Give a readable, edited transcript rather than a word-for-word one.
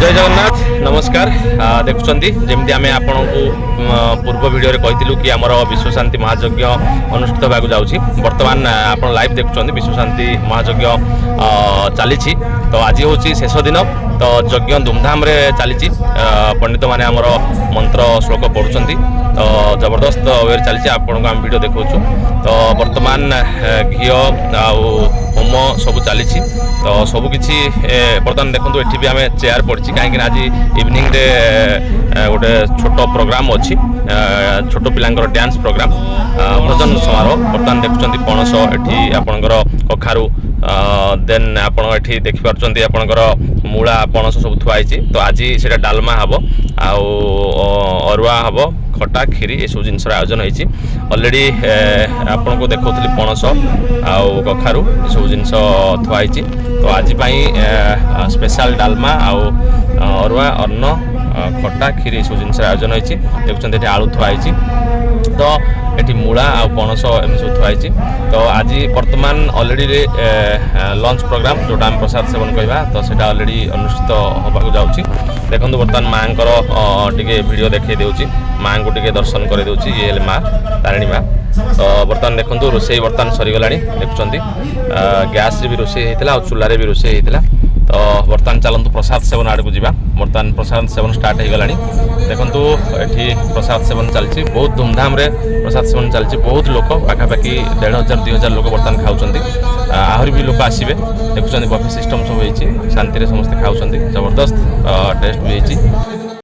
जय जगन्नाथ नमस्कार देखुंत जमी आम आपण पूर्व भिडियो कही कि आमर विश्व शांति महायज्ञ अनुष्ठित होगा जाऊँगी बर्तमान आप लाइव देखुं विश्व शांति महायज्ञ चली तो आज हूँ शेष दिन तो यज्ञ धूमधाम चली पंडित मैंने आमर मंत्र श्लोक पढ़ुं तो जबरदस्त वे चली आपको आम वीडियो देखा तो बर्तमान घी होम सब चली तो सबकि बर्तमान देखो ये भी आम चेयर पड़ी कहीं आज इवनिंग रे गोटे छोट प्रोग्राम अच्छी छोट पिलांकर डांस प्रोग्राम भजन समारोह बर्तमान देखुं पणस एटी आपणकर कखारू देन आपण एटी देखिपार आपणकर मूला पणस सब थुआई तो आज से डालमा हम अरुआ हम खटा खीरी ये सब जिनस आयोजन होती अलरेडी आपन को देखुली पणस आउ कखारू ये सब जिनस थुआई तो आज स्पेशल डालमा आउ अरुआ अन्न खटा खीरी ये सब जिनस आयोजन होती देखुं आलू थुआई तो ये मूला आ पणस एम सब थुआई तो आज बर्तमान अलरेडी लंच प्रोग्राम जोटा आम प्रसाद सेवन कहवा तो सेटा अलरेडी अनुष्ठित होगा जाऊँगी देखो बर्तमान माँ टे वीडियो देखा दूसरी माँ को टे दर्शन कर दूसरी ये माँ तारिणी माँ तो बर्तमान देखो रोसे बर्तमान सरीगला देखुं गैस भी रोसे होता चूल्हे भी रोसे होता तो बर्तमान चलतु प्रसाद सेवन आड़ को जी बर्तमान प्रसाद सेवन स्टार्ट हो गला देखु ये प्रसाद सेवन चलती बहुत धूमधाम प्रसाद सेवन चलती बहुत लोक पाखापाखि 1500-2000 लोक बर्तमान खाऊँ आहरी भी लोक आसवे देखुं बफे सिस्टम सब होती शांति समस्ते खाऊँ जबरदस्त टेस्ट भी होती